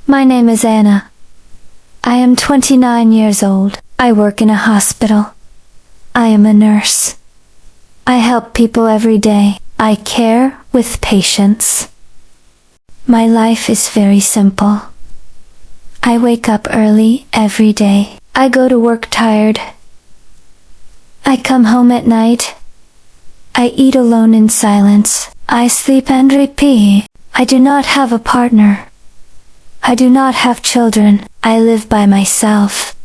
My name is Anna. I am 29 years old. I work in a hospital. I am a nurse. I help people every day. I care with patience. My life is very simple. I wake up early every day. I go to work tired. I come home at night. I eat alone in silence. I sleep and repeat. I do not have a partner. I do not have children. I live by myself.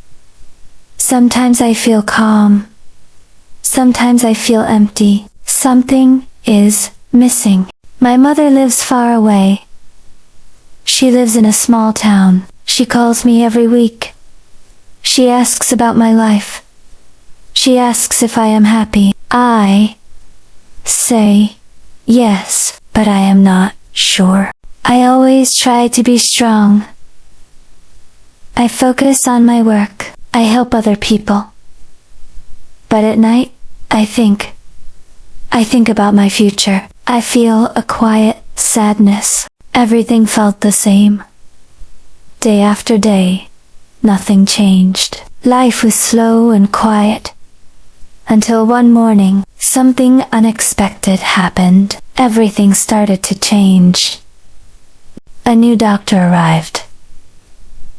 Sometimes I feel calm. Sometimes I feel empty. Something is missing. My mother lives far away. She lives in a small town. She calls me every week. She asks about my life. She asks if I am happy. I say yes, but I am not sure. I always try to be strong. I focus on my work. I help other people. But at night, I think about my future. I feel a quiet sadness. Everything felt the same. Day after day, nothing changed. Life was slow and quiet. Until one morning, something unexpected happened. Everything started to change. A new doctor arrived.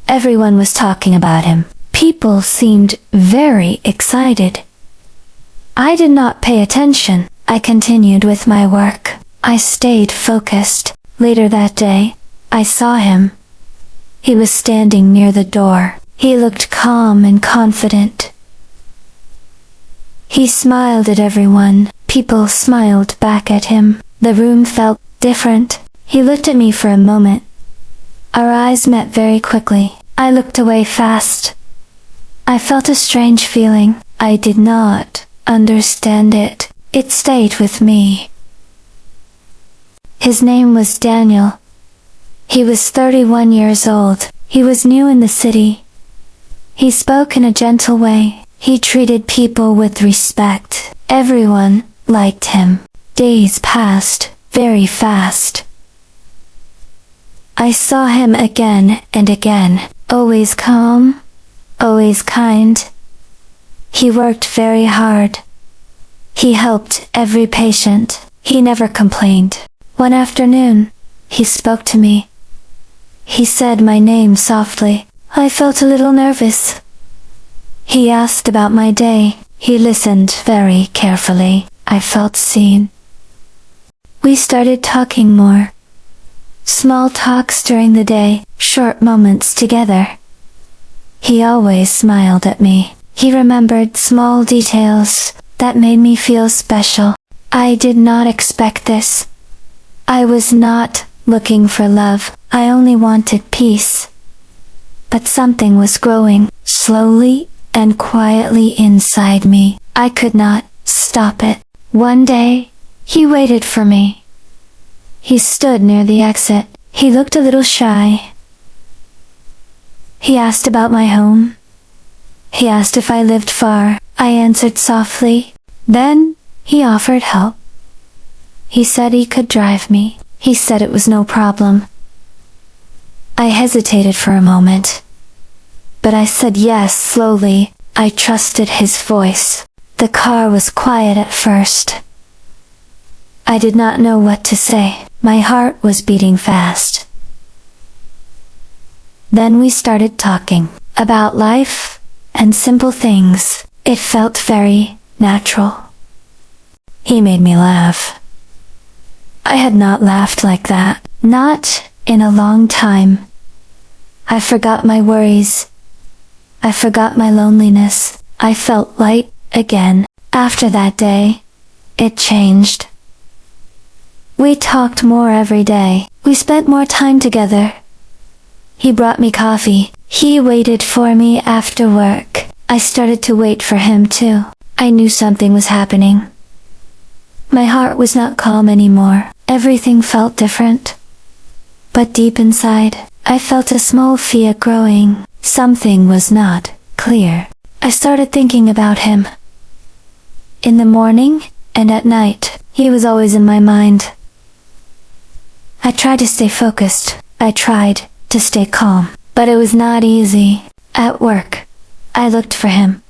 Everyone was talking about him. People seemed very excited. I did not pay attention. I continued with my work. I stayed focused. Later that day, I saw him. He was standing near the door. He looked calm and confident. He smiled at everyone. People smiled back at him. The room felt different. He looked at me for a moment. Our eyes met very quickly. I looked away fast. I felt a strange feeling. I did not understand it. It stayed with me. His name was Daniel. He was 31 years old. He was new in the city. He spoke in a gentle way. He treated people with respect. Everyone liked him. Days passed very fast. I saw him again and again. Always calm, always kind. He worked very hard. He helped every patient. He never complained. One afternoon, he spoke to me. He said my name softly. I felt a little nervous. He asked about my day. He listened very carefully. I felt seen. We started talking more. Small talks during the day, short moments together. He always smiled at me. He remembered small details that made me feel special. I did not expect this. I was not looking for love. I only wanted peace. But something was growing, slowly and quietly inside me. I could not stop it. One day, he waited for me. He stood near the exit. He looked a little shy. He asked about my home. He asked if I lived far. I answered softly. Then, he offered help. He said he could drive me. He said it was no problem. I hesitated for a moment. But I said yes slowly. I trusted his voice. The car was quiet at first. I did not know what to say. My heart was beating fast. Then we started talking about life and simple things. It felt very natural. He made me laugh. I had not laughed like that. Not in a long time. I forgot my worries. I forgot my loneliness. I felt light again. After that day, it changed. We talked more every day. We spent more time together. He brought me coffee. He waited for me after work. I started to wait for him too. I knew something was happening. My heart was not calm anymore. Everything felt different. But deep inside, I felt a small fear growing. Something was not clear. I started thinking about him. In the morning and at night, he was always in my mind. I tried to stay focused. I tried to stay calm, but it was not easy. At work, I looked for him.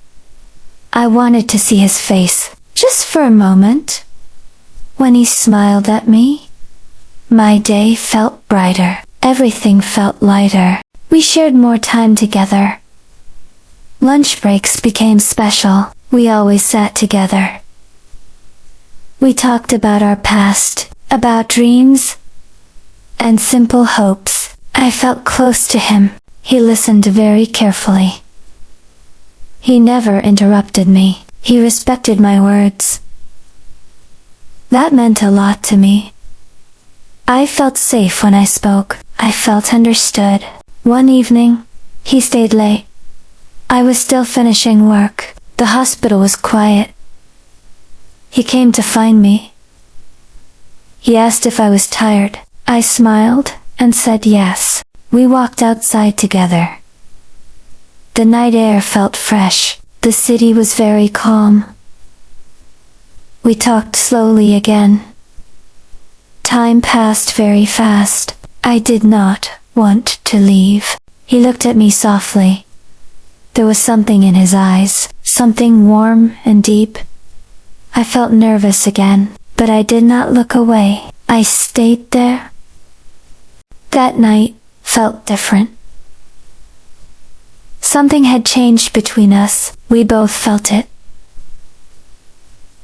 I wanted to see his face, just for a moment. When he smiled at me, my day felt brighter. Everything felt lighter. We shared more time together. Lunch breaks became special. We always sat together. We talked about our past, about dreams, and simple hopes. I felt close to him. He listened very carefully. He never interrupted me. He respected my words. That meant a lot to me. I felt safe when I spoke. I felt understood. One evening, he stayed late. I was still finishing work. The hospital was quiet. He came to find me. He asked if I was tired. I smiled and said yes. We walked outside together. The night air felt fresh. The city was very calm. We talked slowly again. Time passed very fast. I did not want to leave. He looked at me softly. There was something in his eyes, something warm and deep. I felt nervous again, but I did not look away. I stayed there. That night felt different. Something had changed between us. We both felt it.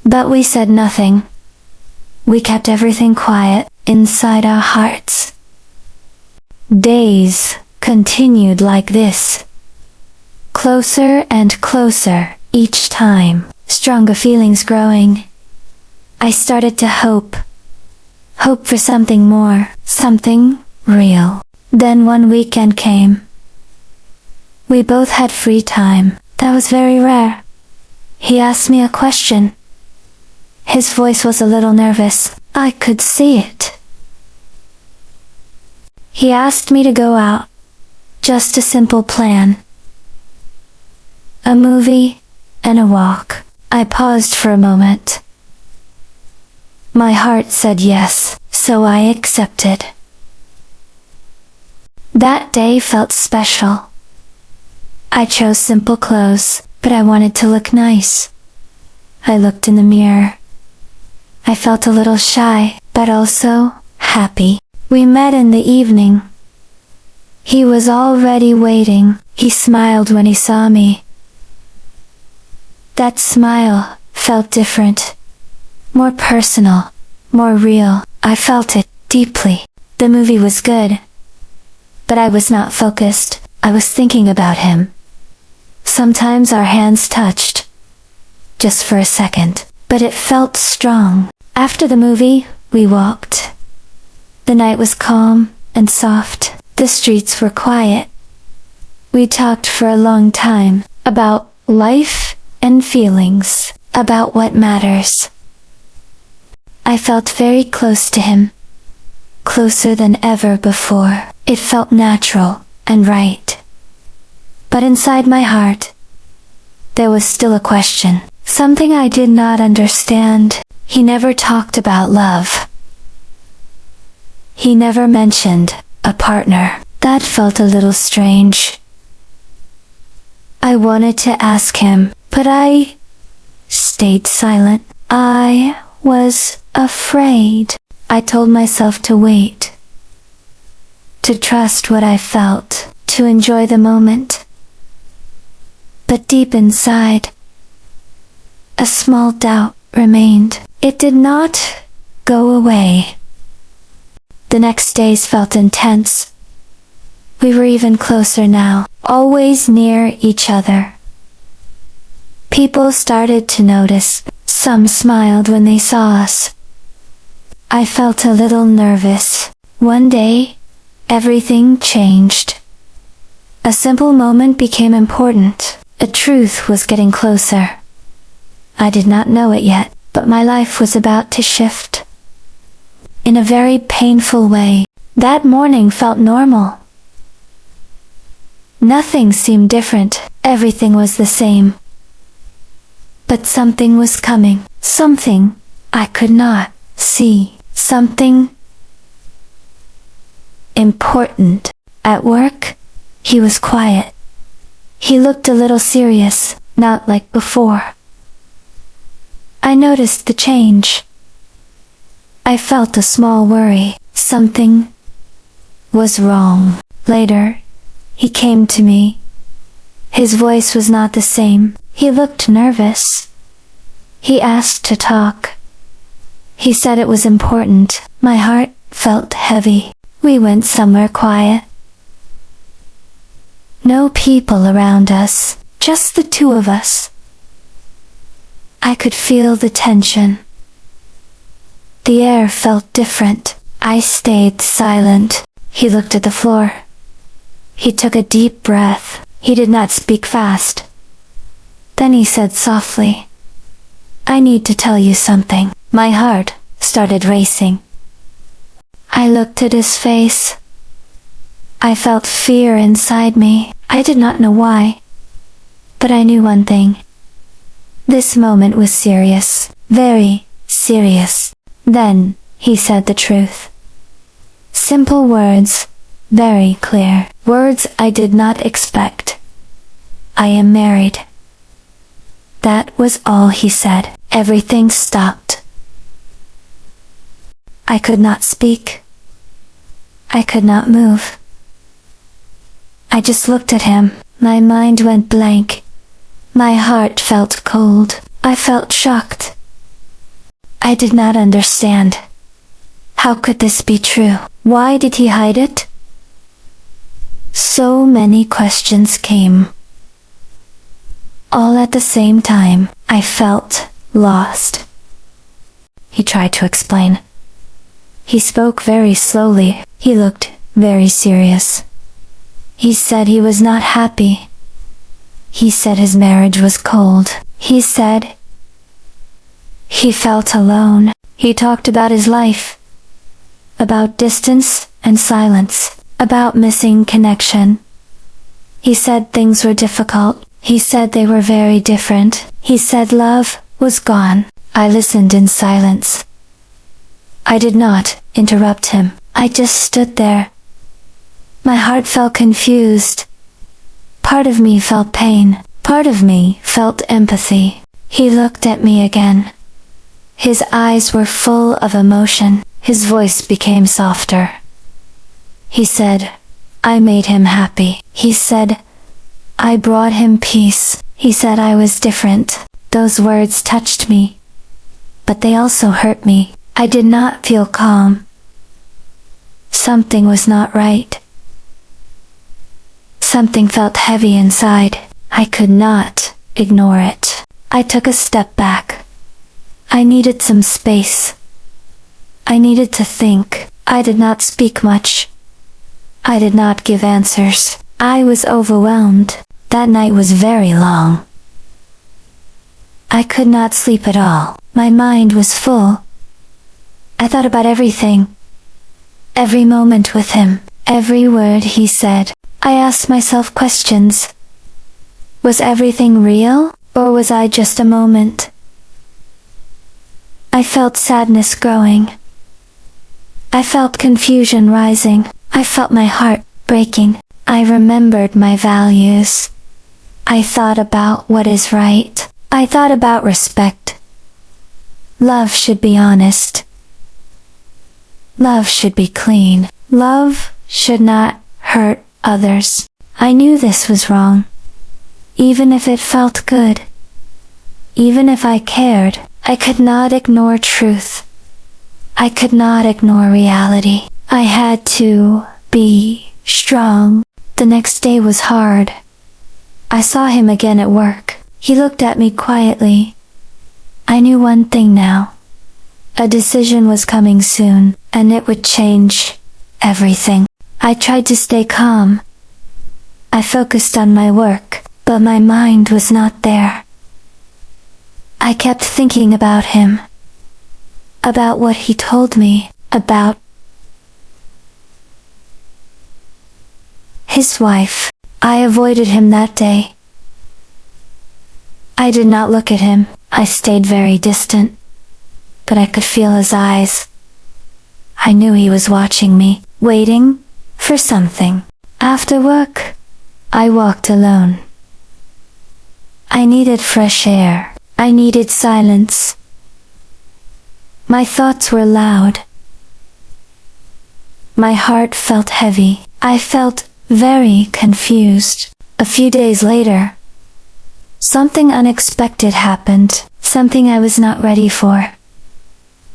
But we said nothing. We kept everything quiet inside our hearts. Days continued like this. Closer and closer each time, stronger feelings growing. I started to hope. Hope for something more, something real. Then one weekend came. We both had free time. That was very rare. He asked me a question. His voice was a little nervous. I could see it. He asked me to go out. Just a simple plan. A movie and a walk. I paused for a moment. My heart said yes, so I accepted. That day felt special. I chose simple clothes, but I wanted to look nice. I looked in the mirror. I felt a little shy, but also happy. We met in the evening. He was already waiting. He smiled when he saw me. That smile felt different. More personal, more real. I felt it deeply. The movie was good. But I was not focused. I was thinking about him. Sometimes our hands touched. Just for a second. But it felt strong. After the movie, we walked. The night was calm and soft. The streets were quiet. We talked for a long time about life and feelings, about what matters. I felt very close to him. Closer than ever before. It felt natural and right. But inside my heart, there was still a question. Something I did not understand. He never talked about love. He never mentioned a partner. That felt a little strange. I wanted to ask him, but I stayed silent. I was afraid. I told myself to wait. To trust what I felt. To enjoy the moment. But deep inside, a small doubt remained. It did not go away. The next days felt intense. We were even closer now, always near each other. People started to notice. Some smiled when they saw us. I felt a little nervous. One day, everything changed. A simple moment became important. A truth was getting closer. I did not know it yet, but my life was about to shift. In a very painful way. That morning felt normal. Nothing seemed different. Everything was the same. But something was coming. Something I could not see. Something important. At work, he was quiet. He looked a little serious, not like before. I noticed the change. I felt a small worry. Something was wrong. Later, he came to me. His voice was not the same. He looked nervous. He asked to talk. He said it was important. My heart felt heavy. We went somewhere quiet. No people around us, just the two of us. I could feel the tension. The air felt different. I stayed silent. He looked at the floor. He took a deep breath. He did not speak fast. Then he said softly, "I need to tell you something." My heart started racing. I looked at his face. I felt fear inside me. I did not know why. But I knew one thing. This moment was serious. Very serious. Then, he said the truth. Simple words, very clear. Words I did not expect. I am married. That was all he said. Everything stopped. I could not speak. I could not move. I just looked at him. My mind went blank. My heart felt cold. I felt shocked. I did not understand. How could this be true? Why did he hide it? So many questions came. All at the same time, I felt lost. He tried to explain. He spoke very slowly. He looked very serious. He said he was not happy. He said his marriage was cold. He said he felt alone. He talked about his life, about distance and silence, about missing connection. He said things were difficult. He said they were very different. He said love was gone. I listened in silence. I did not interrupt him. I just stood there. My heart felt confused. Part of me felt pain. Part of me felt empathy. He looked at me again. His eyes were full of emotion. His voice became softer. He said, "I made him happy." He said, "I brought him peace." He said I was different. Those words touched me. But they also hurt me. I did not feel calm. Something was not right. Something felt heavy inside. I could not ignore it. I took a step back. I needed some space. I needed to think. I did not speak much. I did not give answers. I was overwhelmed. That night was very long. I could not sleep at all. My mind was full. I thought about everything. Every moment with him. Every word he said. I asked myself questions. Was everything real, or was I just a moment? I felt sadness growing. I felt confusion rising. I felt my heart breaking. I remembered my values. I thought about what is right. I thought about respect. Love should be honest. Love should be clean. Love should not hurt others. I knew this was wrong. Even if it felt good. Even if I cared, I could not ignore truth. I could not ignore reality. I had to be strong. The next day was hard. I saw him again at work. He looked at me quietly. I knew one thing now. A decision was coming soon, and it would change everything. I tried to stay calm. I focused on my work, but my mind was not there. I kept thinking about him. About what he told me, about his wife. I avoided him that day. I did not look at him. I stayed very distant. But I could feel his eyes. I knew he was watching me, waiting for something. After work, I walked alone. I needed fresh air. I needed silence. My thoughts were loud. My heart felt heavy. I felt very confused. A few days later, something unexpected happened, something I was not ready for.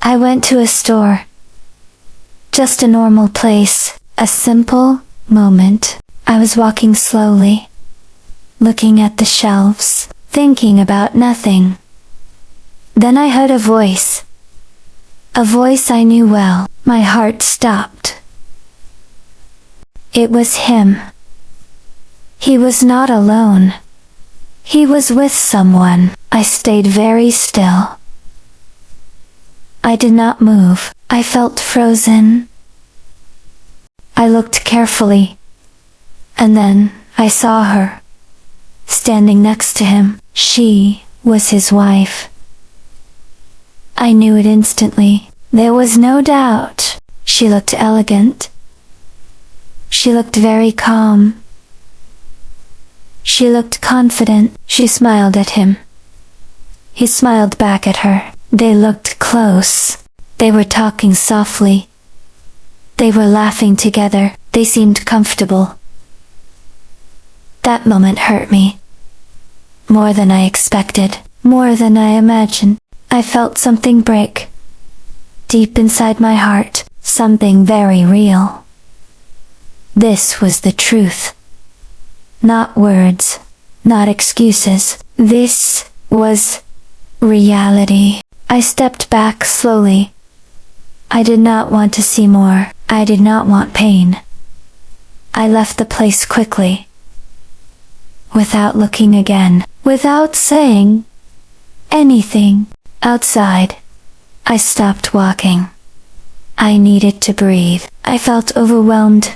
I went to a store. Just a normal place, a simple moment. I was walking slowly, looking at the shelves, thinking about nothing. Then I heard a voice I knew well. My heart stopped. It was him. He was not alone. He was with someone. I stayed very still. I did not move. I felt frozen. I looked carefully, and then I saw her, standing next to him. She was his wife. I knew it instantly. There was no doubt. She looked elegant. She looked very calm. She looked confident. She smiled at him. He smiled back at her. They looked close. They were talking softly. They were laughing together. They seemed comfortable. That moment hurt me. More than I expected. More than I imagined. I felt something break. Deep inside my heart. Something very real. This was the truth. Not words. Not excuses. This was reality. I stepped back slowly. I did not want to see more. I did not want pain. I left the place quickly. Without looking again. Without saying anything. Outside, I stopped walking. I needed to breathe. I felt overwhelmed.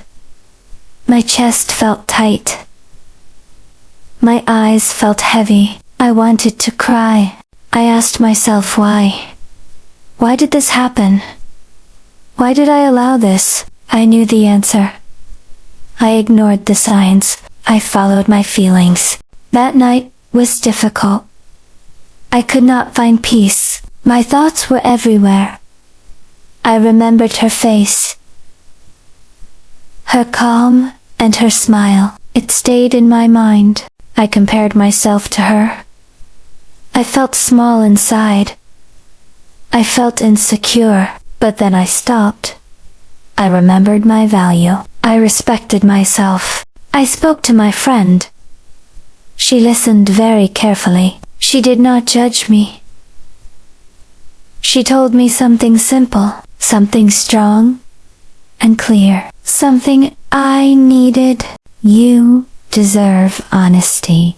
My chest felt tight. My eyes felt heavy. I wanted to cry. I asked myself why. Why did this happen? Why did I allow this? I knew the answer. I ignored the signs. I followed my feelings. That night was difficult. I could not find peace. My thoughts were everywhere. I remembered her face. Her calm and her smile. It stayed in my mind. I compared myself to her. I felt small inside. I felt insecure, but then I stopped. I remembered my value. I respected myself. I spoke to my friend. She listened very carefully. She did not judge me. She told me something simple, something strong and clear, something I needed. You deserve honesty.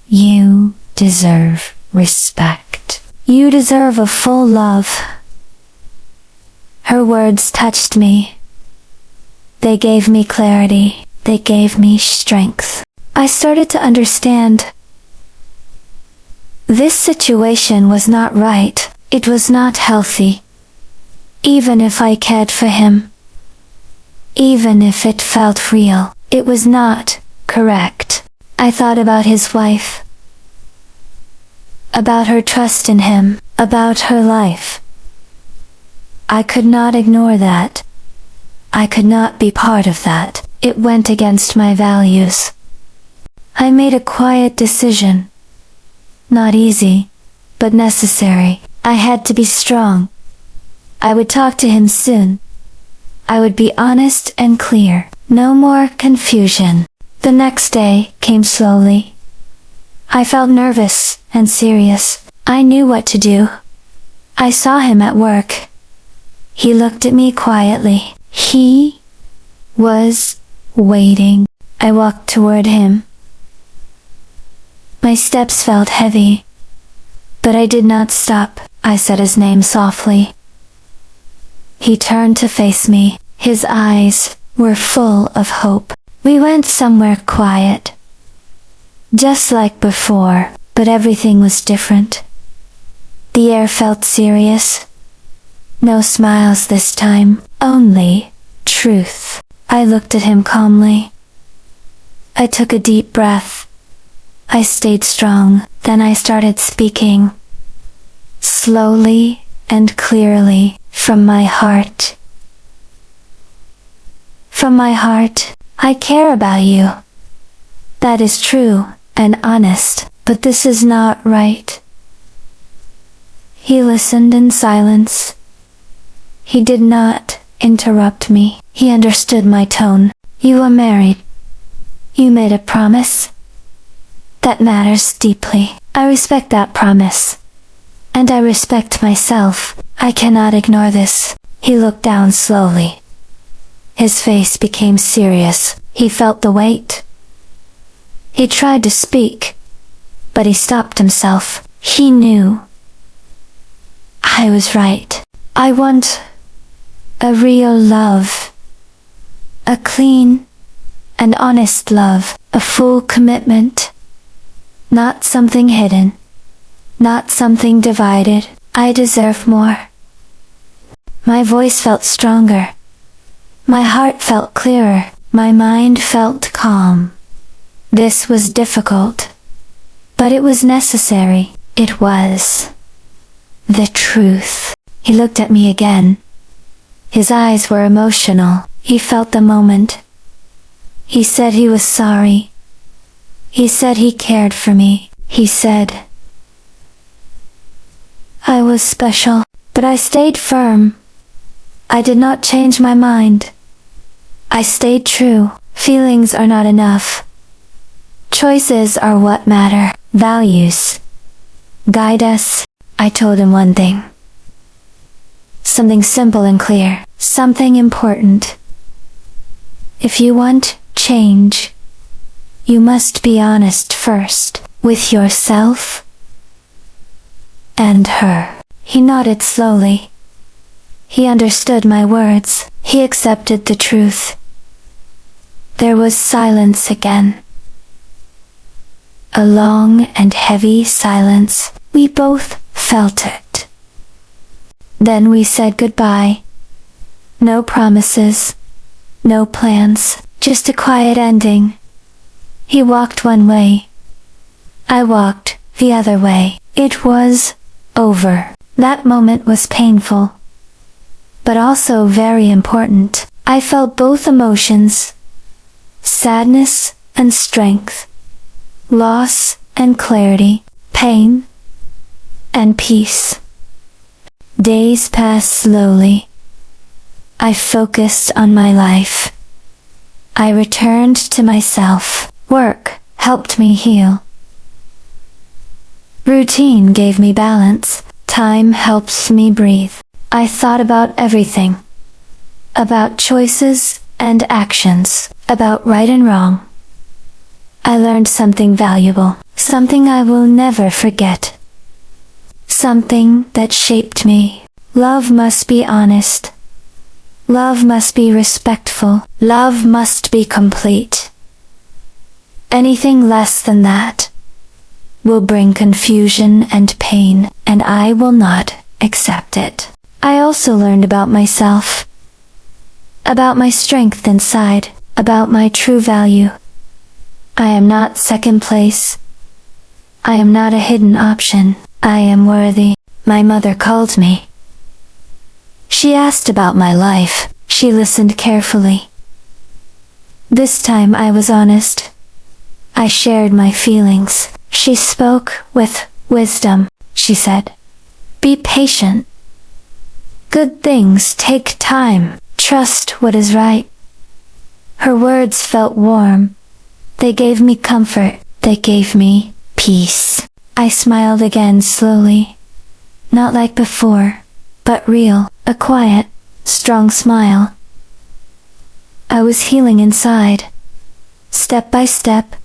You deserve respect. You deserve a full love. Her words touched me. They gave me clarity. They gave me strength. I started to understand. This situation was not right. It was not healthy. Even if I cared for him, even if it felt real, it was not correct. I thought about his wife, about her trust in him, about her life. I could not ignore that. I could not be part of that. It went against my values. I made a quiet decision. Not easy, but necessary. I had to be strong. I would talk to him soon. I would be honest and clear. No more confusion. The next day came slowly. I felt nervous and serious. I knew what to do. I saw him at work. He looked at me quietly. He was waiting. I walked toward him. My steps felt heavy, but I did not stop. I said his name softly. He turned to face me. His eyes were full of hope. We went somewhere quiet, just like before, but everything was different. The air felt serious. No smiles this time, only truth. I looked at him calmly. I took a deep breath. I stayed strong. Then I started speaking. Slowly and clearly, from my heart. From my heart, I care about you. That is true and honest, but this is not right. He listened in silence. He did not interrupt me. He understood my tone. You are married. You made a promise. That matters deeply. I respect that promise. And I respect myself. I cannot ignore this. He looked down slowly. His face became serious. He felt the weight. He tried to speak, but he stopped himself. He knew. I was right. I want a real love. A clean and honest love. A full commitment. Not something hidden. Not something divided. I deserve more. My voice felt stronger. My heart felt clearer. My mind felt calm. This was difficult. But it was necessary. It was the truth. He looked at me again. His eyes were emotional. He felt the moment. He said he was sorry. He said he cared for me. He said I was special, but I stayed firm. I did not change my mind. I stayed true. Feelings are not enough. Choices are what matter. Values guide us. I told him one thing. Something simple and clear. Something important. If you want change, you must be honest first with yourself and her. He nodded slowly. He understood my words. He accepted the truth. There was silence again. A long and heavy silence. We both felt it. Then we said goodbye. No promises. No plans. Just a quiet ending. He walked one way. I walked the other way. It was over. That moment was painful, but also very important. I felt both emotions. Sadness and strength. Loss and clarity. Pain and peace. Days passed slowly. I focused on my life. I returned to myself. Work helped me heal. Routine gave me balance. Time helps me breathe. I thought about everything. About choices and actions. About right and wrong. I learned something valuable. Something I will never forget. Something that shaped me. Love must be honest. Love must be respectful. Love must be complete. Anything less than that will bring confusion and pain, and I will not accept it. I also learned about myself. About my strength inside. About my true value. I am not second place. I am not a hidden option. I am worthy. My mother called me. She asked about my life. She listened carefully. This time I was honest. I shared my feelings. She spoke with wisdom. She said, "Be patient. Good things take time. Trust what is right." Her words felt warm. They gave me comfort. They gave me peace. I smiled again slowly. Not like before, but real. A quiet, strong smile. I was healing inside. Step by step,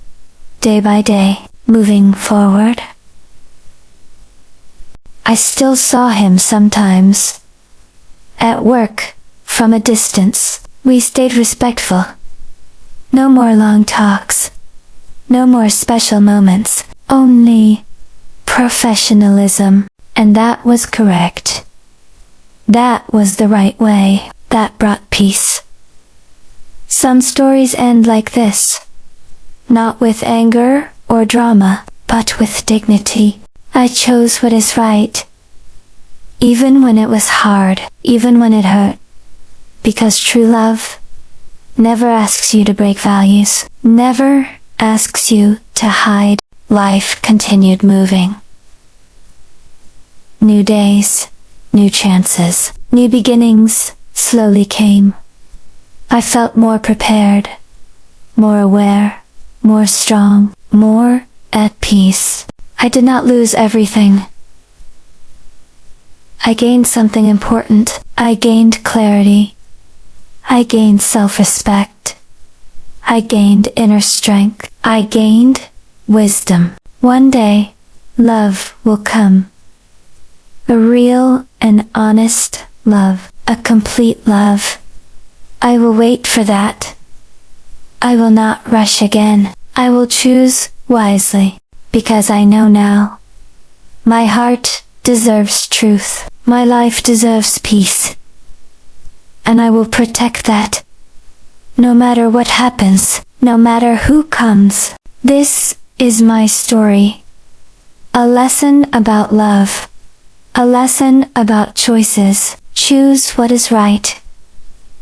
day by day, moving forward. I still saw him sometimes. At work, from a distance, we stayed respectful. No more long talks. No more special moments. Only professionalism. And that was correct. That was the right way. That brought peace. Some stories end like this. not with anger or drama, but with dignity. I chose what is right, even when it was hard, even when it hurt. Because true love never asks you to break values, never asks you to hide. Life continued moving. New days, new chances, new beginnings slowly came. I felt more prepared, more aware, more strong, more at peace. I did not lose everything. I gained something important. I gained clarity. I gained self-respect. I gained inner strength. I gained wisdom. One day, love will come. A real and honest love. A complete love. I will wait for that. I will not rush again. I will choose wisely, because I know now. My heart deserves truth. My life deserves peace. And I will protect that. No matter what happens, no matter who comes. This is my story. A lesson about love. A lesson about choices. Choose what is right.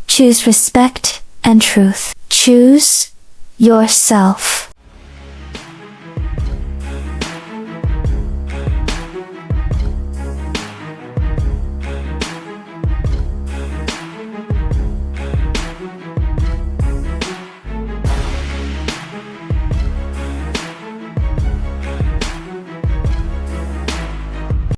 Choose respect and truth. Choose yourself.